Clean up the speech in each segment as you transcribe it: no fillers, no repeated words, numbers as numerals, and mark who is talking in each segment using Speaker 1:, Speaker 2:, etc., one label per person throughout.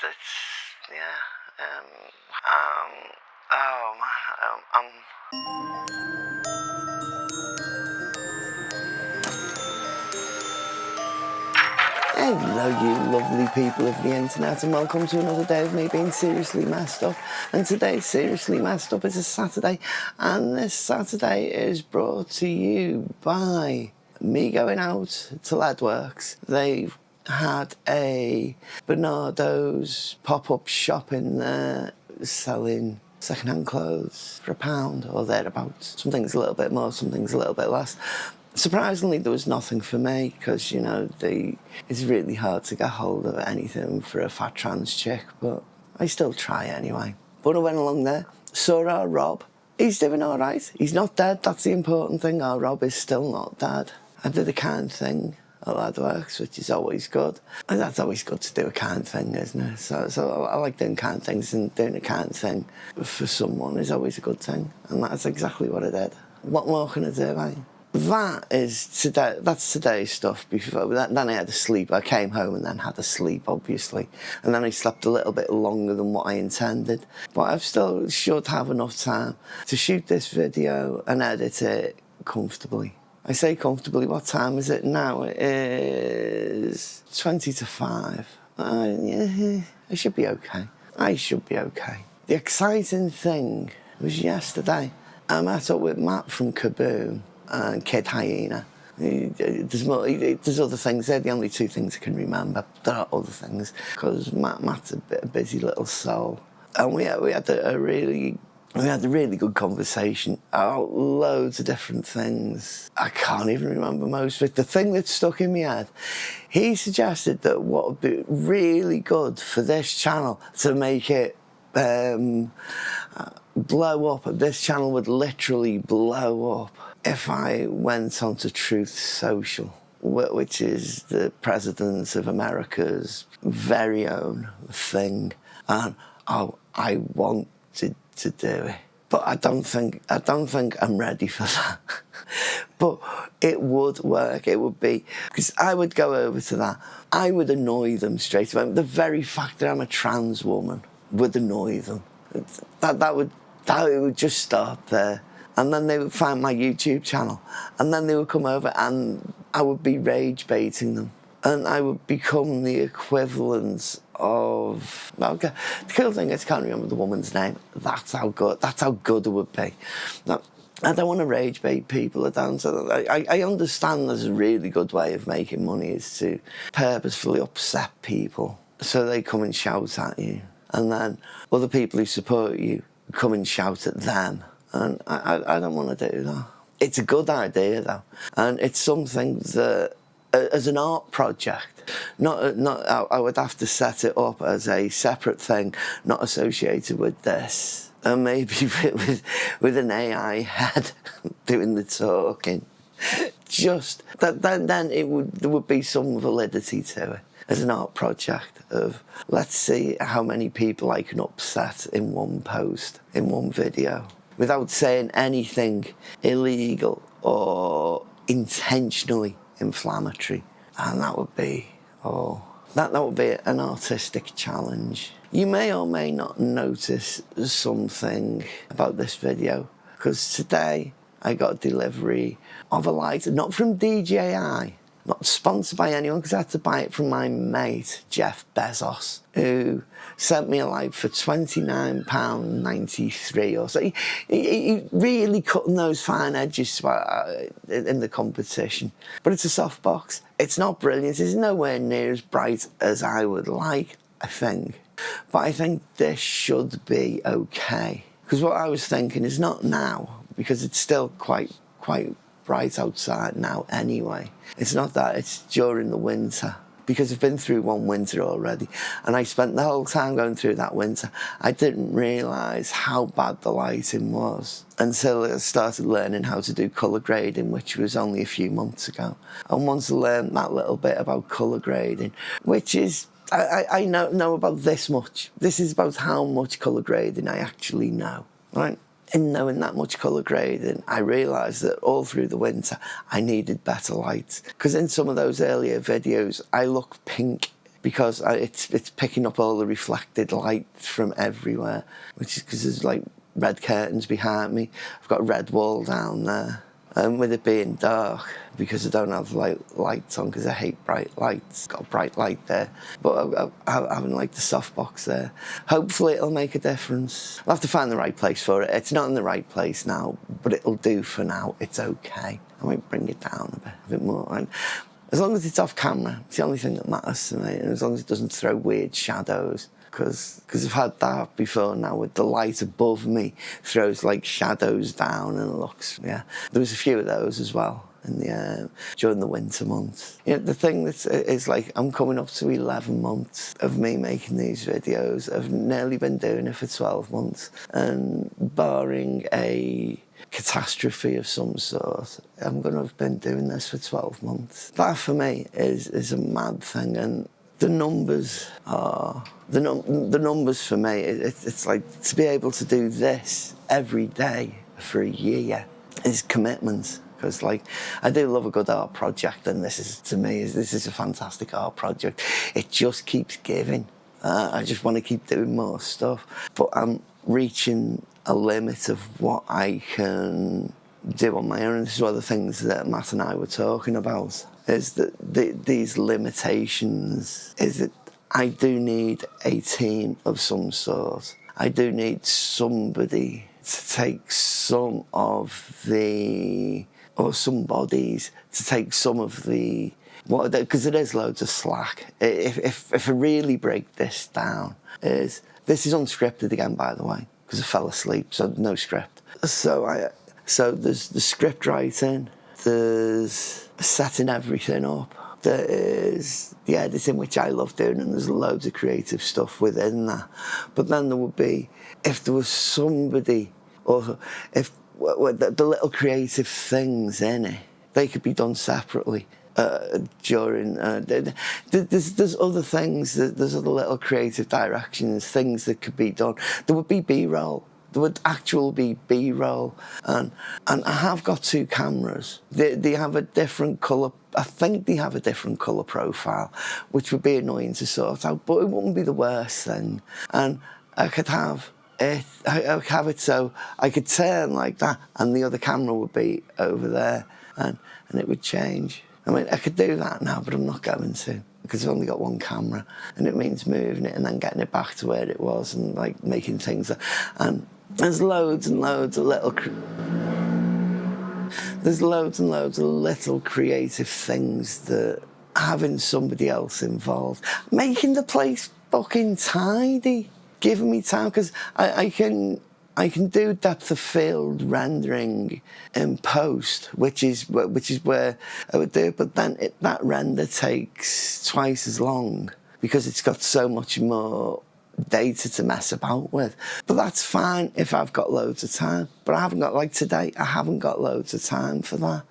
Speaker 1: that's, yeah, oh man, Hello you lovely people of the internet, and welcome to another day of me being seriously messed up. And today's seriously messed up is a Saturday, and this Saturday is brought to you by me going out to Leadworks. They've had a Bernardo's pop-up shop in there selling second-hand clothes for £1 or thereabouts. Some things a little bit more, some things a little bit less. Surprisingly, there was nothing for me because, you know, it's really hard to get hold of anything for a fat trans chick, but I still try anyway. But I went along there, saw our Rob. He's doing all right. He's not dead. That's the important thing. Our Rob is still not dead. I did a kind thing at Leadworks, which is always good. And that's always good to do a kind thing, isn't it? So I like doing kind things, and doing a kind thing for someone is always a good thing. And that's exactly what I did. What more can I do, eh? That's today's stuff. Before then I had a sleep. I came home and then had a sleep, obviously, and then I slept a little bit longer than what I intended, but I've still should have enough time to shoot this video and edit it comfortably. I say comfortably. What time is it now? It is 20 to 5. Yeah, I should be okay. The exciting thing was yesterday. I met up with Matt from Kaboom and Kid Hyena. There's other things. They're the only two things I can remember. There are other things, because Matt's a busy little soul. And we had a really good conversation about loads of different things. I can't even remember most of it. The thing that stuck in my head, he suggested that what would be really good for this channel to make it blow up. This channel would literally blow up if I went onto Truth Social, which is the President of America's very own thing, and I wanted to do it, but I don't think I'm ready for that. But it would work. It would be, because I would go over to that. I would annoy them straight away. The very fact that I'm a trans woman would annoy them. That would just start there. And then they would find my YouTube channel, and then they would come over and I would be rage baiting them, and I would become the equivalent of, okay, the cool thing is I can't remember the woman's name. That's how good it would be. Now, I don't want to rage bait people. I understand there's a really good way of making money is to purposefully upset people so they come and shout at you, and then other people who support you come and shout at them. And I don't want to do that. It's a good idea, though, and it's something that, as an art project, I would have to set it up as a separate thing, not associated with this, and maybe with an AI head doing the talking. Just that, then there would be some validity to it as an art project of, let's see how many people I can upset in one post, in one video, without saying anything illegal or intentionally inflammatory. And that would be, that would be an artistic challenge. You may or may not notice something about this video, because today I got a delivery of a lighter, not from DJI, not sponsored by anyone, because I had to buy it from my mate, Jeff Bezos, who sent me a light for £29.93 or so. He really cutting those fine edges in the competition. But it's a softbox. It's not brilliant. It's nowhere near as bright as I would like, I think. But I think this should be okay. Because what I was thinking is not now, because it's still quite bright outside now anyway. It's not that, it's during the winter, because I've been through one winter already, and I spent the whole time going through that winter. I didn't realise how bad the lighting was until I started learning how to do colour grading, which was only a few months ago. And once I learned that little bit about colour grading, which is, I know about this much. This is about how much colour grading I actually know, right? In knowing that much colour grading, I realised that all through the winter I needed better lights. Because in some of those earlier videos, I look pink because it's picking up all the reflected light from everywhere, which is because there's like red curtains behind me. I've got a red wall down there. And with it being dark, because I don't have lights on, because I hate bright lights, got a bright light there. But I haven't like the softbox there. Hopefully it'll make a difference. I'll have to find the right place for it. It's not in the right place now, but it'll do for now. It's okay. I might bring it down a bit more. And as long as it's off camera, it's the only thing that matters to me. And as long as it doesn't throw weird shadows. Because I've had that before now with the light above me throws like shadows down and it looks, yeah. There was a few of those as well in the during the winter months. You know, the thing is like I'm coming up to 11 months of me making these videos. I've nearly been doing it for 12 months, and barring a catastrophe of some sort, I'm going to have been doing this for 12 months. That for me is a mad thing, and the numbers are the numbers for me. It's like to be able to do this every day for a year is commitment. Because like I do love a good art project, and this is a fantastic art project. It just keeps giving. I just want to keep doing more stuff, but I'm reaching a limit of what I can do on my own. And this is one of the things that Matt and I were talking about. Is that these limitations, is that I do need a team of some sort. I do need somebody to take some of the, or some bodies to take some of the, because there is loads of slack. If I really break this down, this is unscripted again, by the way, because I fell asleep, so no script. So there's the script writing, there's setting everything up, there is the editing, which I love doing, and there's loads of creative stuff within that. But then there would be, if there was somebody, or if the little creative things in it, they could be done separately. During there's other things, there's other little creative directions, things that could be done. There would be B-roll. There would actually be B-roll, and I have got 2 cameras. They have a different colour. I think they have a different colour profile, which would be annoying to sort out, but it wouldn't be the worst thing. And I could have it. I would have it so I could turn like that, and the other camera would be over there, and it would change. I mean, I could do that now, but I'm not going to, because I've only got 1 camera, and it means moving it and then getting it back to where it was, and like making things. And there's loads and loads of little. There's loads and loads of little creative things that having somebody else involved, making the place fucking tidy, giving me time, because I can do depth of field rendering in post, which is where I would do it, but then that render takes twice as long because it's got so much more data to mess about with. But that's fine if I've got loads of time. But I haven't got, like today, I haven't got loads of time for that.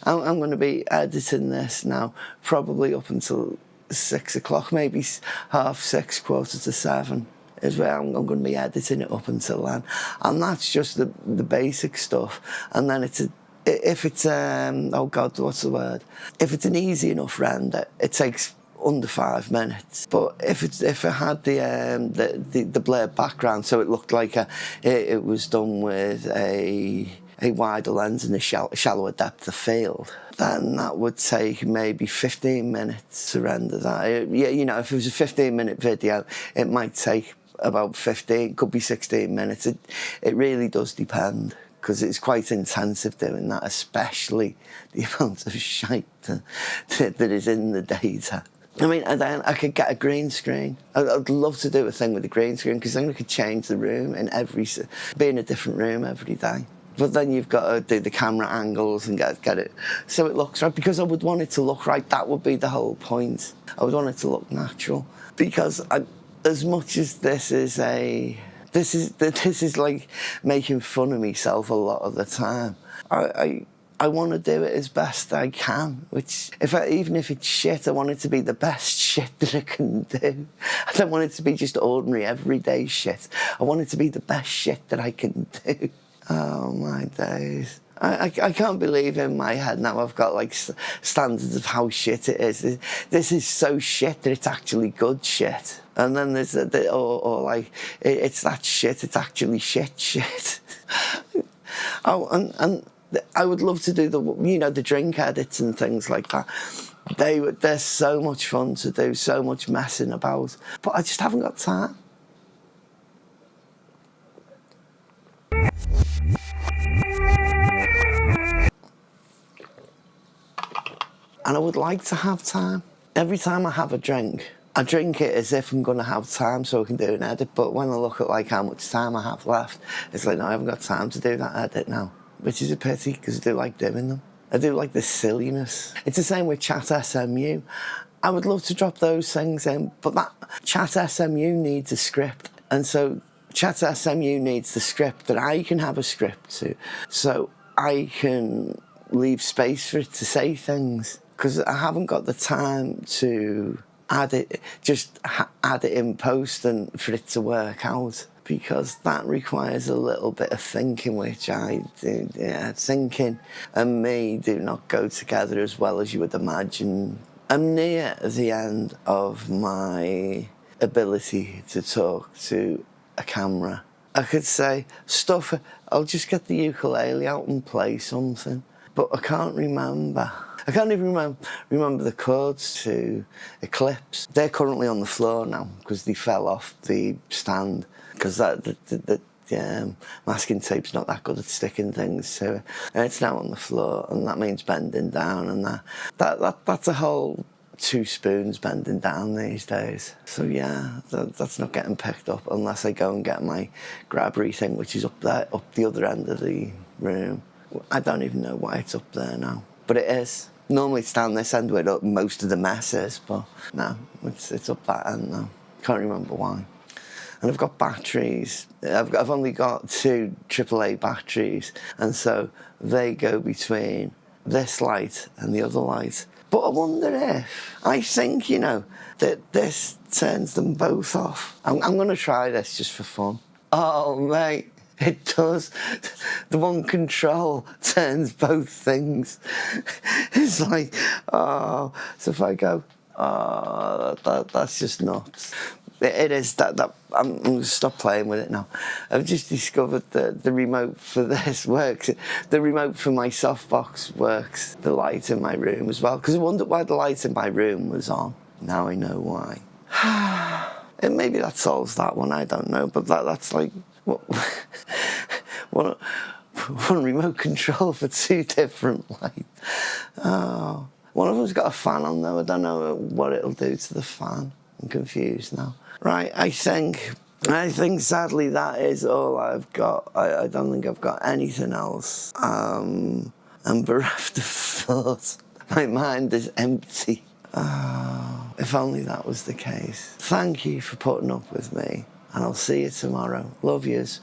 Speaker 1: I'm going to be editing this now, probably up until 6 o'clock, maybe 6:30, 7:15. Is where I'm going to be editing it up until then, and that's just the basic stuff. And then if it's oh God, what's the word? If it's an easy enough render, it takes under 5 minutes. But if it had the blurred background, so it looked like it was done with a wider lens and a shallower depth of field, then that would take maybe 15 minutes to render that. Yeah, you know, if it was a 15-minute video, it might take about 15, could be 16 minutes. It really does depend, because it's quite intensive doing that, especially the amount of shite that is in the data. I mean, and then I could get a green screen. I'd love to do a thing with a green screen, because then we could change the room be in a different room every day. But then you've got to do the camera angles and get it so it looks right, because I would want it to look right. That would be the whole point. I would want it to look natural, because as much as this is like making fun of myself a lot of the time, I want to do it as best I can, which even if it's shit, I want it to be the best shit that I can do. I don't want it to be just ordinary everyday shit. I want it to be the best shit that I can do. Oh my days. I can't believe in my head now I've got like standards of how shit it is. This is so shit that it's actually good shit. And then there's or like it's that shit. It's actually shit. Oh, and I would love to do the drink edits and things like that. They're so much fun to do, so much messing about, but I just haven't got time. And I would like to have time. Every time I have a drink, I drink it as if I'm going to have time so I can do an edit. But when I look at like how much time I have left, it's like, no, I haven't got time to do that edit now. Which is a pity, because I do like doing them. I do like the silliness. It's the same with Chat SMU. I would love to drop those things in, but that Chat SMU needs a script. And so Chat SMU needs the script that I can have a script to. So I can leave space for it to say things. Because I haven't got the time to add it in post and for it to work out. Because that requires a little bit of thinking, which I do. Yeah, thinking and me do not go together as well as you would imagine. I'm near the end of my ability to talk to a camera. I could say stuff, I'll just get the ukulele out and play something, but I can't remember. I can't even remember the chords to Eclipse. They're currently on the floor now because they fell off the stand, because the masking tape's not that good at sticking things to it. And it's now on the floor, and that means bending down, and that's a whole 2 spoons bending down these days. So yeah, that's not getting picked up unless I go and get my grabbery thing, which is up there, up the other end of the room. I don't even know why it's up there now, but it is. Normally it's down this end where most of the mess is, but no, it's up that end now. Can't remember why. And I've got batteries. I've only got 2 AAA batteries, and so they go between this light and the other light. But I wonder if, I think, that this turns them both off. I'm going to try this just for fun. Oh, mate, it does. The one control turns both things. It's like, oh, so if I go, oh, that's just nuts. It is that I'm going to stop playing with it now. I've just discovered that the remote for this works. The remote for my softbox works. The light in my room as well. Because I wondered why the light in my room was on. Now I know why. And maybe that solves that one, I don't know. But that's like one remote control for 2 different lights. Oh, one of them's got a fan on though. I don't know what it'll do to the fan. I'm confused now. Right, I think sadly that is all I've got. I don't think I've got anything else. I'm bereft of thought. My mind is empty. Oh, if only that was the case. Thank you for putting up with me, and I'll see you tomorrow. Love yous.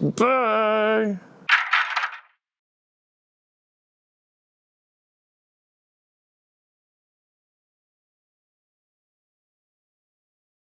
Speaker 1: Bye.